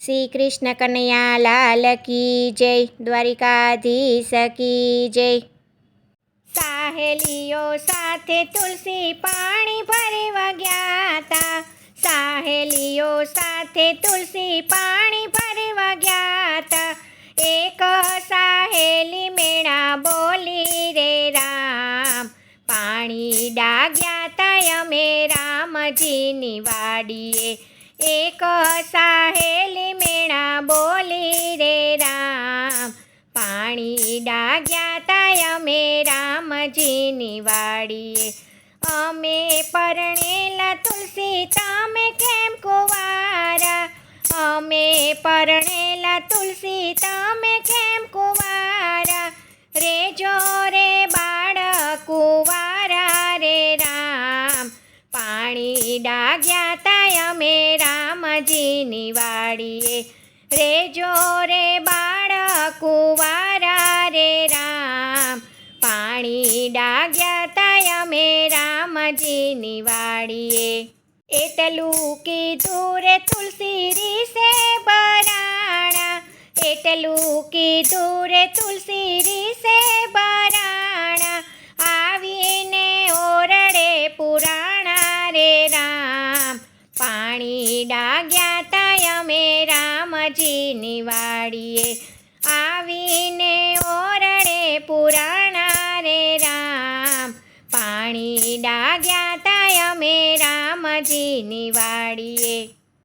શ્રી કૃષ્ણ કનૈયા લાલ કી જય, દ્વારિકાધીશ કી જય। સાહેલીઓ સાથે તુલસી પાણી ભરવા ગયા તા, સાહેલીઓ સાથે તુલસી પાણી ભરવા ગયા તા। એક સાહેલી મેણા બોલી રે રામ, પાણી ડાગ્યા તા અમે રામજીની વાડીએ। એક સાહેલી મેણા બોલી રે રામ, પાણી ડાગ્યા તા અમે રામજીની વાડીએ। અમે પરણેલા તુલસી તમે કેમ કુંવારા, અમે પરણેલા તુલસી તમે કેમ કુંવારા। રેજો રે બાળ કુંવારા રે રામ, પાણી ડાગ્યા તા અમે રામજીની વાડીએ। રેજો રે બાળ કુંવારા રે રામ, પાણી ડાગ્યા તા અમે રામજીની વાડીએ। એટલું કીધું રે તુલસી રીસે બરાણા, એટલું કીધું રે તુલસી રીસે બરાણા। આવીને ઓરડે પુરાણા રે રામ, પાણી ડાગ્યા તા અમે રામજીની વાડીએ। આવીને ઓરડે પુરાણા રે રામ, પાણી ડાગ્યા તા અમે રામજીની વાડીએ।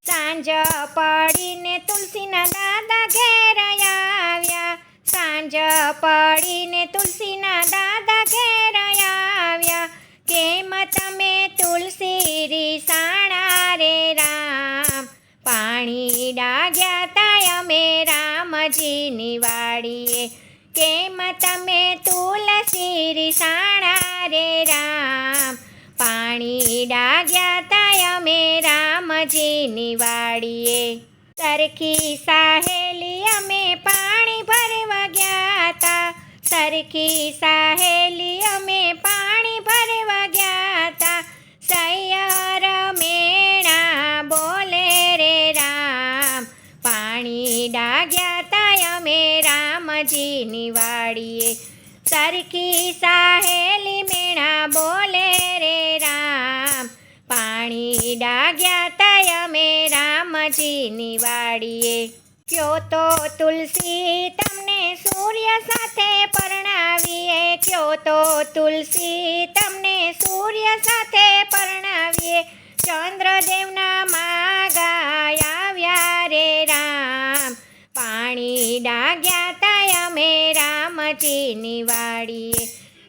સાંજ પડીને તુલસીના દાદા ઘેર આવ્યા, સાંજ પડીને તુલસીના દાદા ઘેર આવ્યા। કેમ તમે તુલસી રીસાણા રે રામ, પાણી ડાગ્યા તા અમે રામજીની વાડીએ। કેમ તમે તુલસી રીસાણા રે રામ, પાણી ડાગ્યા તા અમે રામજીની વાડીએ। સરખી સાહેલી અમે પાણી ભરવા ગયા તા, સરખી સાહેલી અમે પાણી ભરવા ગયા તા। સૈયર મેણા બોલે રે રામ, પાણી ડાગ્યા તા અમે રામજીની વાડીએ। સરખી સાહેલી મેણા બોલે રે રામ, પાણી ડાગ્યા તા અમે રામજીની વાડીએ। ક્યો તો તુલસી તમને સૂર્ય સાથે પરણાવીએ, ક્યો તો તુલસી તમને સૂર્ય સાથે પરણાવીએ। ચંદ્રદેવના માગા આવ્યા રે રામ, પાણી ડાગ્યા તા અમે રામજીની વાડીએ।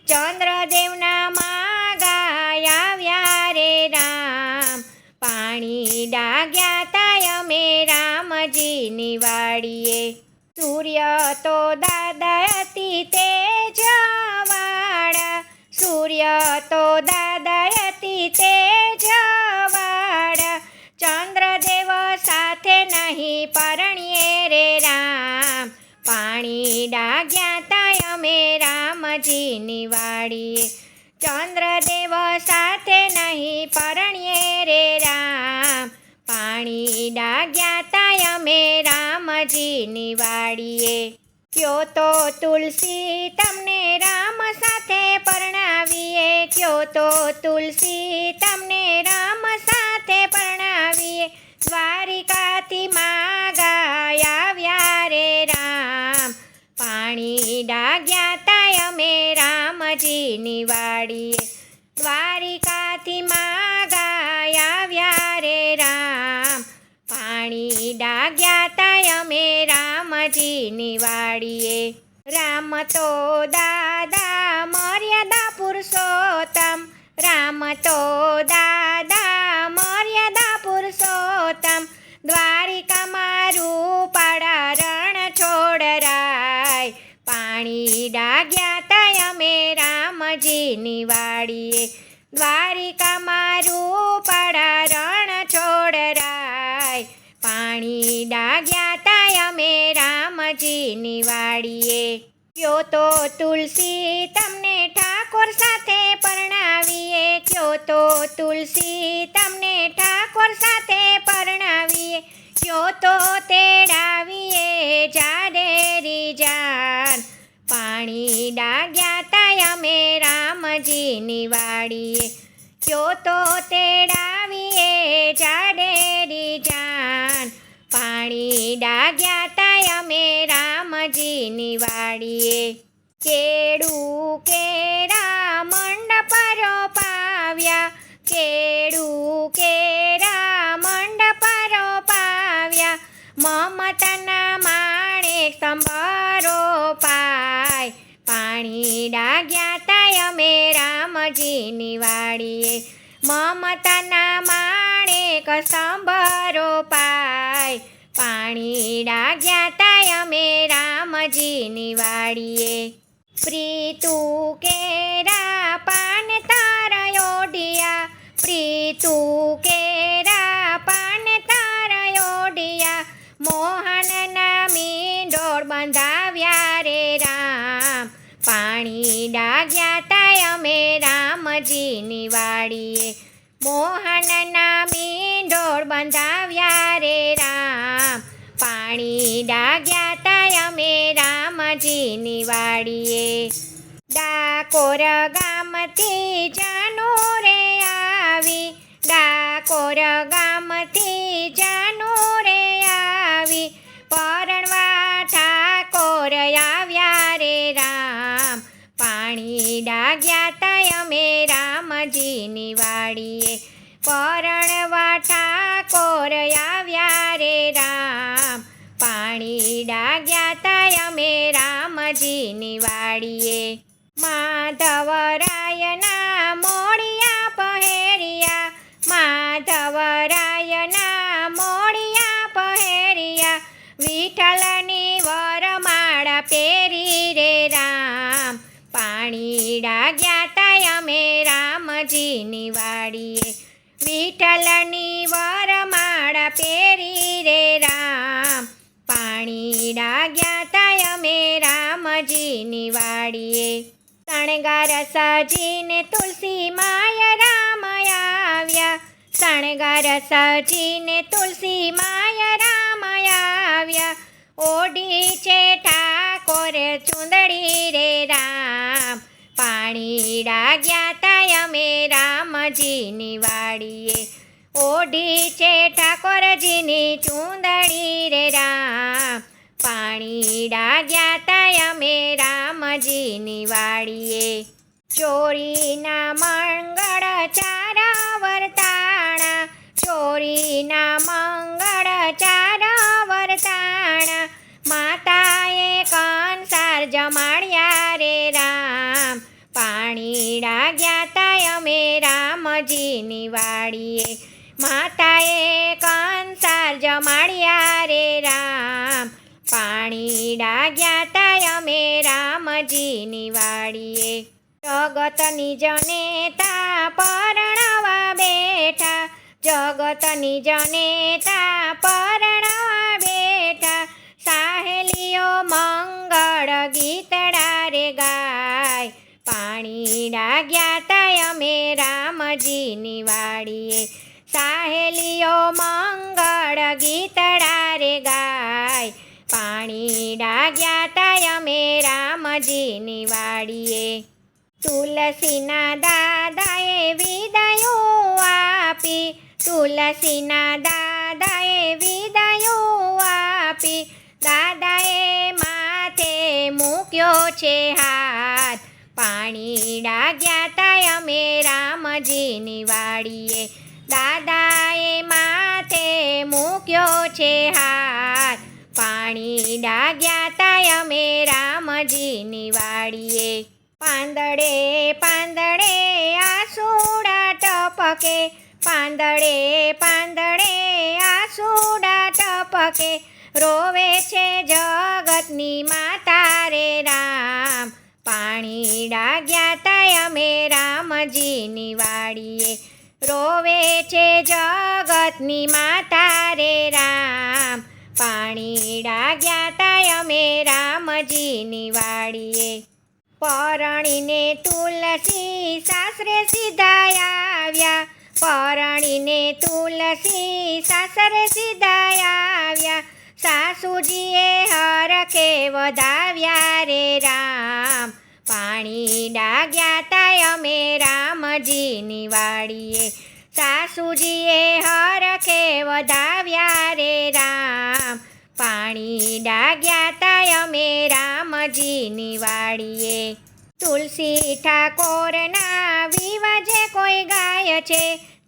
ચંદ્રદેવના માગા આવ્યા રે રામ, પાણી ડાગ્યા તા અમે રામજીની વાડીએ। સૂર્ય તો દાદા અતિ તેજવાળા, સૂર્ય તો દાદા અતિ તેજવાળા। ચંદ્રદેવ સાથે નહીં પરણીએ રે રામ, પાણી ડાગ્યા તા અમે રામજીની વાડીએ। ચંદ્રદેવ સાથે નહીં પરણીએ રે રામ, પાણી ડાગ્યા તા અમે રામજીની વાડીએ। ક્યો તો તુલસી તમને રામ સાથે પરણાવીએ, ક્યો તો તુલસી તમને રામ સાથે પરણાવીએ। દ્વારિકાથી માગા આવ્યા રે રામ, પાણી ડાગ્યા તા અમે રામજીની વાડીએ। દ્વારિકાથી માગા આવ્યા રે રામ, પાણી ડાગ્યા તા અમે રામજીની વાડીએ। રામ તો દાદા મર્યાદા પુરુષોત્તમ, રામ તો દાદા મર્યાદા પુરુષોત્તમ। દ્વારિકામાં રૂપાળા રણ છોડરાય, પાણી ડાગ્યા તા અમે રામજીની વાડીએ। દ્વારિકામાં રૂપાળા રણ છોડરાય, પાણી ડાગ્યા તા અમે રામજીની વાડીએ। ક્યો તો તુલસી તમને ઠાકોર સાથે પરણાવીએ, ક્યો તો તુલસી તમને ઠાકોર સાથે પરણાવીએ। ક્યો તો તેડા રામજીની વાડીએ. કયો તો તેડાવીએ જાડેરી જાન, પાણી ડાગ્યા તા અમે રામજીની વાડીએ. કેળું કેરા મંડપ રોપાવ્યા, કેળું કેરા મંડપ રોપાવ્યા, મમતાના માણેક સ્તંભ રોપાય, પાણી ડાગ્યા તા અમે રામજીની વાડીએ. મમતાના માણેક સ્તંભ રોપાય, પાણી ડાગ્યા તા અમે રામજીની વાડીએ. પ્રીતું કેરા પાન તારા ઓઢિયા, પ્રીતું કેરા પાન તારા ઓઢિયા, મોહનના મીંડોળ બંધાવ્યા રે રામ, પાણી ડાગ્યા તા અમે રામજીની વાડીએ. મોહનના મીંડોળ બંધાવ્યા રે રામ, પાણી ડાગ્યા તા અમે રામજીની વાડીએ. ડાકોર ગામથી જાનુ રે આવી, ડાકોર ગામથી જાનુ રે આવી, પરણવા ઠાકોર આવ્યા રે રામ, પાણી ડાગ્યા તા અમે રામજીની વાડીએ. પરણવા ઠાકોર આવ્યા રે રામ, પાણી ડાગ્યા તા અમે રામજીની વાડીએ. માધવરાયના મોડિયા પહેર્યા, માધવરાયના મોડિયા પહેર્યા, વિઠ્ઠલની વરમાળા પહેરી રે રામ, પાણી ડાગ્યા તા અમે રામજીની વાડીએ. વિઠ્ઠલની વરમાળા પહેરી રે રામ, પાણી ડાગ્યા તા અમે રામજીની વાડીએ. શણગાર સજીને તુલસી માય રામ આવ્યા, શણગાર સજીને તુલસી માય રામ આવ્યા, ઓઢી છે ઠાકોર ચુંદડી રે રામ, પાણી ડાગ્યા તા અમે રામજીની વાડીએ. ઓઢી છે ઠાકોરજીની ચુંદડી રે રામ, પાણી ડાગ્યા તા અમે રામજીની વાડીએ. ચોરીના મંગળ ચારા વર્તાણા, ચોરીના મંગળ ચારા વર્તાણા, માતાએ કંસાર જમાડ્યા રે રામ, પાણી ડાગ્યા તા અમે રામજીની વાડીએ. માતાએ કંસાર જમાડ્યા રે રામ, પાણી ડાગ્યા તા અમે રામજીની વાડીએ. જગતની જનેતા પરણવા બેઠા, જગતની જનેતા પરણવા બેઠા, સાહેલીઓ મંગળ ગીતડા રે ગાય, પાણી ડાગ્યા તા અમે રામજીની વાડીએ. સાહેલીઓ મંગળ ગીતડા રે ગાય, પાણી ડાગ્યા તા અમે રામજીની વાડીએ. તુલસીના દાદાએ વિદાયો આપી, તુલસીના દાદાએ વિદાયો આપી, દાદાએ માથે મૂક્યો છે હાથ, પાણી ડાગ્યા તા અમે રામજીની વાડીએ. દાદાએ માથે મૂક્યો છે હાથ, પાણી ડાગ્યા તા અમે રામજીની વાડીએ. પાંદડે પાંદડે આસુડા ટપકે, પાંદડે પાંદડે આસુડા ટપકે, રોવે છે જગતની માતા રે રામ, પાણી ડાગ્યા તા અમે રામજીની વાડીએ. રોવે છે જગતની માતા રે રામ, પાણી ડાગ્યા તા અમે રામજીની વાડીએ. પરણીને તુલસી સાસરે સીધા આવ્યા, પરણીને તુલસી સાસરે સીધા આવ્યા, સાસુજીએ હરખે વધાવ્યા રે રામ, પાણી ડાગ્યા તા અમે રામજીની વાડીએ, સાસુજીએ હરખે વધાવ્યા રે રામ, પાણી ડાગ્યા તા અમે રામજીની વાડીએ. તુલસી ઠાકોરના વિવાજે કોઈ ગાય છે,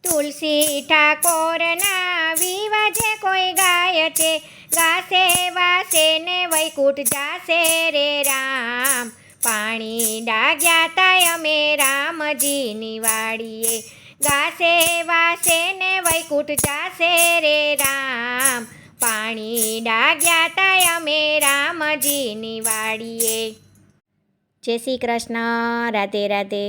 તુલસી ઠાકોરના વિવાજે કોઈ ગાય છે, ગાશે વાસે ને વૈકુંઠ જાશે રે રામ, પાણી ડાગ્યા તા અમે રામજીની વાડીએ, ગાશે વાસે ને વૈકુંઠ જાશે રે રામ, પાણી ડાગ્યા તા અમે રામજીની વાડીએ. જય શ્રી કૃષ્ણ. રાધે રાધે.